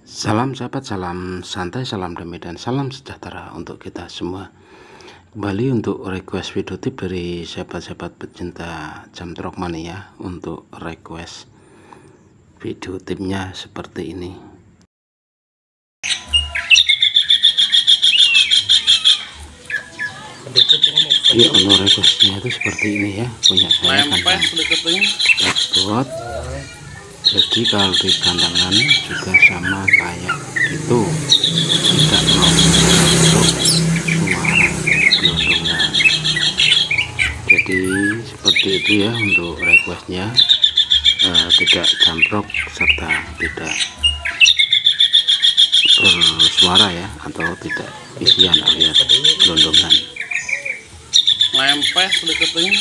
Salam sahabat, salam santai, salam damai, dan salam sejahtera untuk kita semua. Kembali untuk request video tip dari sahabat-sahabat pecinta Jamtrok Mania. Untuk request video tipnya seperti ini. Ya, untuk requestnya itu seperti ini ya, punya saya buat. Jadi kalau di kandangan juga sama kayak gitu, tidak mau untuk suara gelondongan. Jadi seperti itu ya untuk requestnya, tidak jamtrok serta tidak bersuara ya, atau tidak isian alias gelondongan. Lempeh sedekatnya.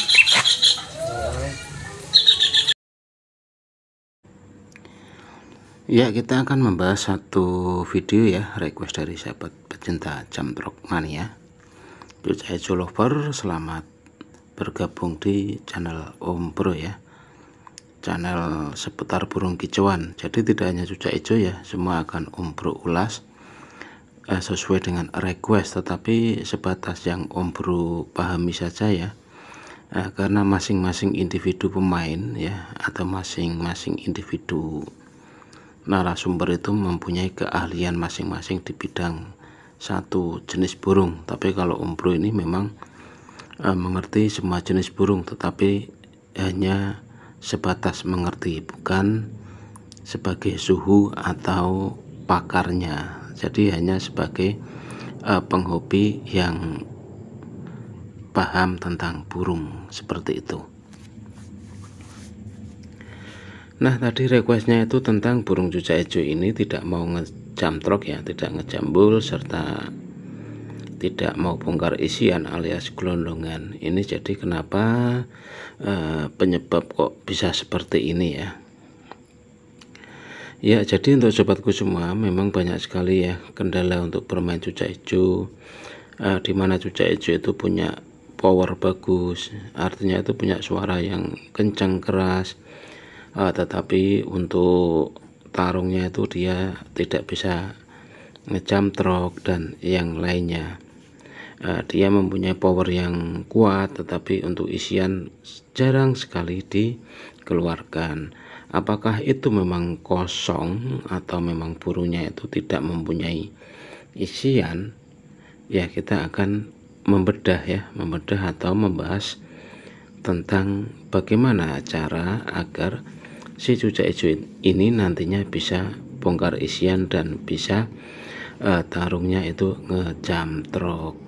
Ya, kita akan membahas satu video ya, request dari sahabat pecinta Jamtrok Mania. Cuca Ijo Lover, selamat bergabung di channel Om Bro ya, channel seputar burung kicauan. Jadi tidak hanya Cuca Ijo ya, semua akan Om Bro ulas sesuai dengan request, tetapi sebatas yang Om Bro pahami saja ya, karena masing-masing individu pemain ya, atau masing-masing individu narasumber itu mempunyai keahlian masing-masing di bidang satu jenis burung. Tapi kalau Om Bro ini memang mengerti semua jenis burung, tetapi hanya sebatas mengerti, bukan sebagai suhu atau pakarnya. Jadi hanya sebagai penghobi yang paham tentang burung, seperti itu. Nah, tadi requestnya itu tentang burung cuca ijo ini tidak mau ngejamtrok ya, tidak ngejambul, serta tidak mau bongkar isian alias gelondongan. Ini jadi kenapa penyebab kok bisa seperti ini ya. Ya, jadi untuk sobatku semua, memang banyak sekali ya kendala untuk bermain cuca ijo, dimana cuca ijo itu punya power bagus, artinya itu punya suara yang kencang keras, tetapi untuk tarungnya itu dia tidak bisa ngejamtrok dan yang lainnya. Dia mempunyai power yang kuat, tetapi untuk isian jarang sekali dikeluarkan. Apakah itu memang kosong atau memang burungnya itu tidak mempunyai isian? Ya, kita akan membedah atau membahas tentang bagaimana cara agar si cuca ijo ini nantinya bisa bongkar isian dan bisa tarungnya itu ngejamtrok.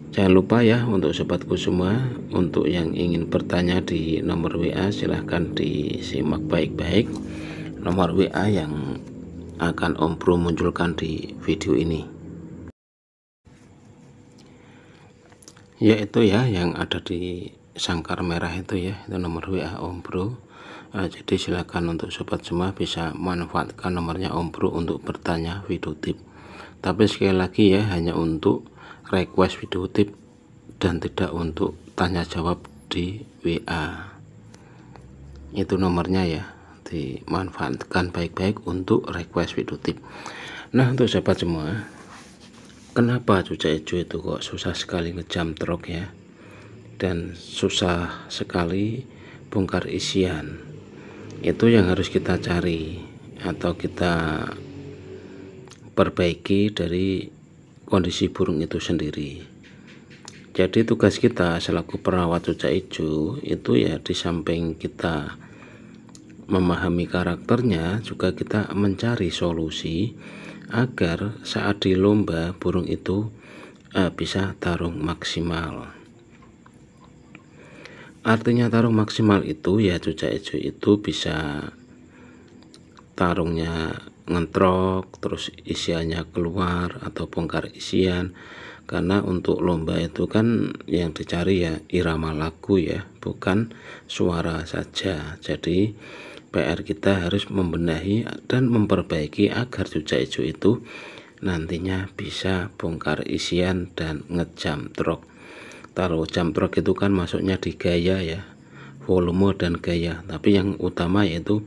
Jangan lupa ya untuk sobatku semua, untuk yang ingin bertanya di nomor WA silahkan disimak baik-baik nomor WA yang akan Om Bro munculkan di video ini, yaitu ya yang ada di sangkar merah itu ya, itu nomor WA Om Bro. Jadi silakan untuk sobat semua bisa manfaatkan nomornya Om Bro untuk bertanya video tip. Tapi sekali lagi ya, hanya untuk request video tip dan tidak untuk tanya jawab di WA. Itu nomornya ya, dimanfaatkan baik-baik untuk request video tip. Nah, untuk sahabat semua, kenapa cuca ijo itu kok susah sekali ngejamtrok ya, dan susah sekali bongkar isian? Itu yang harus kita cari atau kita perbaiki dari kondisi burung itu sendiri. Jadi tugas kita selaku perawat cuca ijo itu ya, di samping kita memahami karakternya, juga kita mencari solusi agar saat di lomba burung itu bisa tarung maksimal. Artinya tarung maksimal itu ya, cuca ijo itu bisa tarungnya ngentrok, terus isiannya keluar atau bongkar isian. Karena untuk lomba itu kan yang dicari ya irama lagu ya, bukan suara saja. Jadi PR kita harus membenahi dan memperbaiki agar cuca ijo itu nantinya bisa bongkar isian dan ngejamtrok. Taruh jamtrok itu kan masuknya di gaya ya, volume dan gaya, tapi yang utama yaitu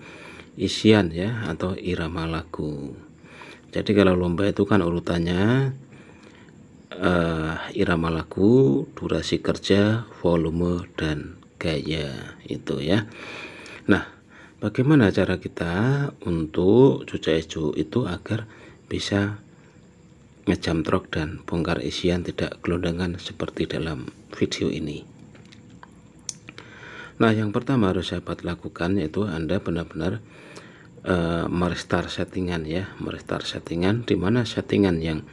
isian ya atau irama lagu. Jadi kalau lomba itu kan urutannya irama lagu, durasi kerja, volume dan gaya itu ya. Nah, bagaimana cara kita untuk cucak ijo itu agar bisa ngejam trok dan bongkar isian tidak gelondangan seperti dalam video ini? Nah, yang pertama harus sahabat lakukan yaitu Anda benar-benar merestart settingan ya, merestart settingan, dimana settingan yang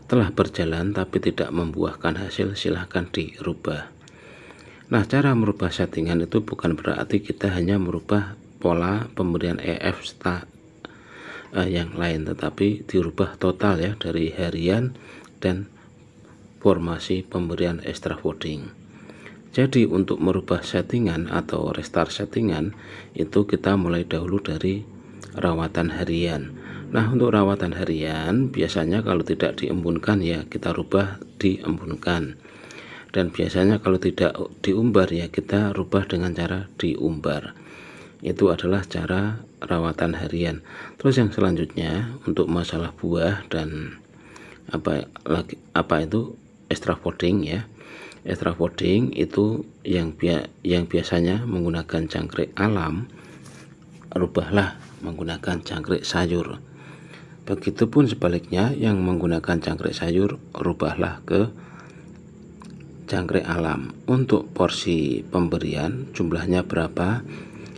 telah berjalan tapi tidak membuahkan hasil silahkan dirubah. Nah, cara merubah settingan itu bukan berarti kita hanya merubah pola pemberian EF yang lain, tetapi dirubah total ya, dari harian dan formasi pemberian extra voting. Jadi untuk merubah settingan atau restart settingan itu kita mulai dahulu dari rawatan harian. Nah, untuk rawatan harian biasanya kalau tidak diembunkan ya kita rubah diembunkan, dan biasanya kalau tidak diumbar ya kita rubah dengan cara diumbar. Itu adalah cara rawatan harian. Terus yang selanjutnya untuk masalah buah dan apa itu extra voting ya. Extra voting itu yang biasanya menggunakan jangkrik alam, rubahlah menggunakan jangkrik sayur. Begitupun sebaliknya, yang menggunakan jangkrik sayur rubahlah ke jangkrik alam. Untuk porsi pemberian jumlahnya berapa?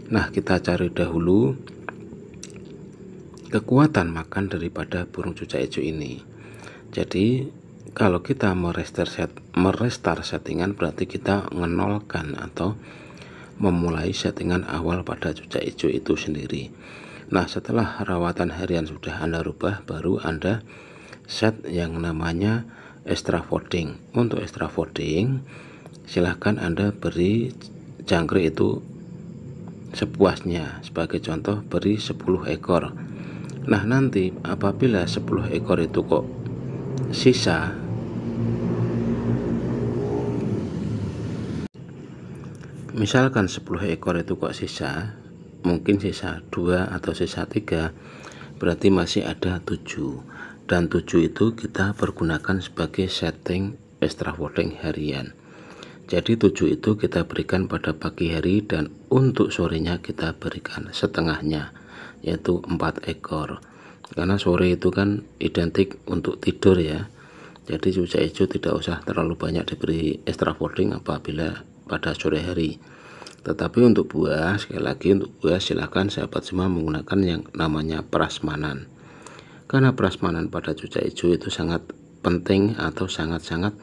Nah, kita cari dahulu kekuatan makan daripada burung cucak ijo ini. Jadi kalau kita merestart settingan berarti kita menolkan atau memulai settingan awal pada cucak ijo itu sendiri. Nah, setelah rawatan harian sudah Anda rubah, baru Anda set yang namanya extra voting. Untuk extra voting silahkan Anda beri jangkrik itu sepuasnya. Sebagai contoh beri 10 ekor. Nah, nanti apabila 10 ekor itu kok sisa, misalkan 10 ekor itu kok sisa, mungkin sisa 2 atau sisa 3, berarti masih ada 7, dan 7 itu kita pergunakan sebagai setting extra voting harian. Jadi 7 itu kita berikan pada pagi hari, dan untuk sorenya kita berikan setengahnya, yaitu 4 ekor, karena sore itu kan identik untuk tidur ya. Jadi cucak ijo tidak usah terlalu banyak diberi extra voting apabila pada sore hari. Tetapi untuk buah, sekali lagi untuk buah silakan sahabat semua menggunakan yang namanya prasmanan, karena prasmanan pada cucak ijo itu sangat penting atau sangat-sangat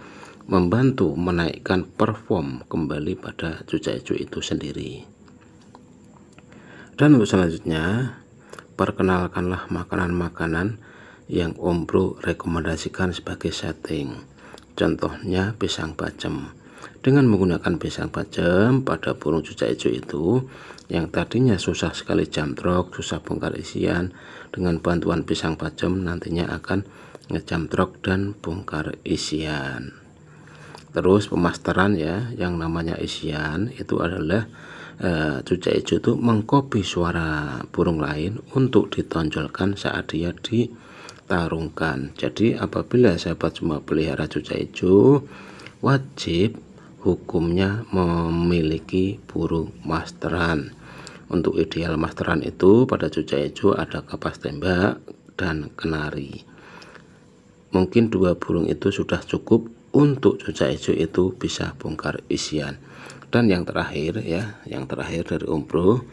membantu menaikkan perform kembali pada cucak ijo itu sendiri. Dan untuk selanjutnya, perkenalkanlah makanan-makanan yang Om Bro rekomendasikan sebagai setting. Contohnya pisang bacem. Dengan menggunakan pisang bacem pada burung cucak ijo itu yang tadinya susah sekali jam trok, susah bongkar isian, dengan bantuan pisang bacem nantinya akan ngejam trok dan bongkar isian. Terus pemasteran ya, yang namanya isian itu adalah cucak ijo itu mengcopy suara burung lain untuk ditonjolkan saat dia ditarungkan. Jadi apabila sahabat semua pelihara cucak ijo, wajib hukumnya memiliki burung masteran. Untuk ideal masteran itu pada cucak ijo ada kapas tembak dan kenari. Mungkin 2 burung itu sudah cukup untuk cucak ijo itu bisa bongkar isian. Dan yang terakhir ya, yang terakhir dari Om Bro,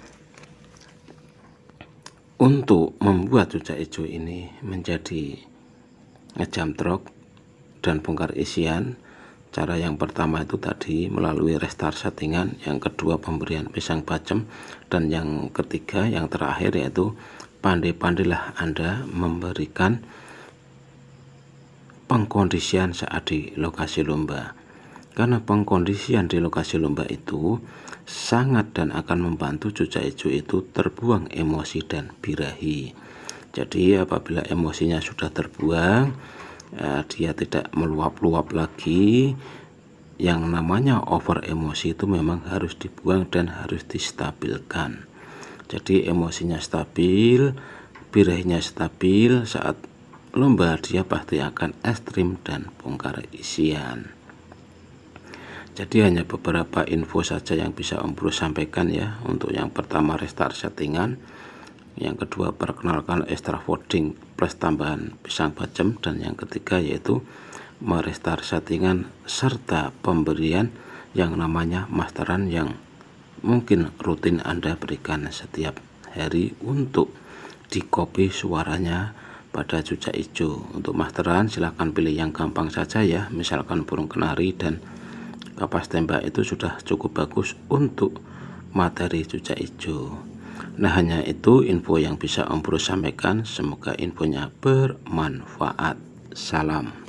untuk membuat cucak ijo ini menjadi ngejam trok dan bongkar isian, cara yang pertama itu tadi melalui restart settingan, yang kedua pemberian pisang bacem, dan yang ketiga yang terakhir yaitu pandai-pandailah Anda memberikan pengkondisian saat di lokasi lomba, karena pengkondisian di lokasi lomba itu sangat dan akan membantu cucak ijo itu terbuang emosi dan birahi. Jadi apabila emosinya sudah terbuang, dia tidak meluap-luap lagi, yang namanya over emosi itu memang harus dibuang dan harus distabilkan. Jadi emosinya stabil, birahnya stabil, saat lomba dia pasti akan ekstrim dan bongkar isian. Jadi hanya beberapa info saja yang bisa Om Bro sampaikan ya. Untuk yang pertama restart settingan, yang kedua perkenalkan extra voting plus tambahan pisang bacem, dan yang ketiga yaitu merestart settingan serta pemberian yang namanya masteran yang mungkin rutin Anda berikan setiap hari untuk di copy suaranya pada cucak hijau. Untuk masteran silahkan pilih yang gampang saja ya, misalkan burung kenari dan kapas tembak, itu sudah cukup bagus untuk materi cucak hijau. Nah, hanya itu info yang bisa Om Bro sampaikan. Semoga infonya bermanfaat. Salam.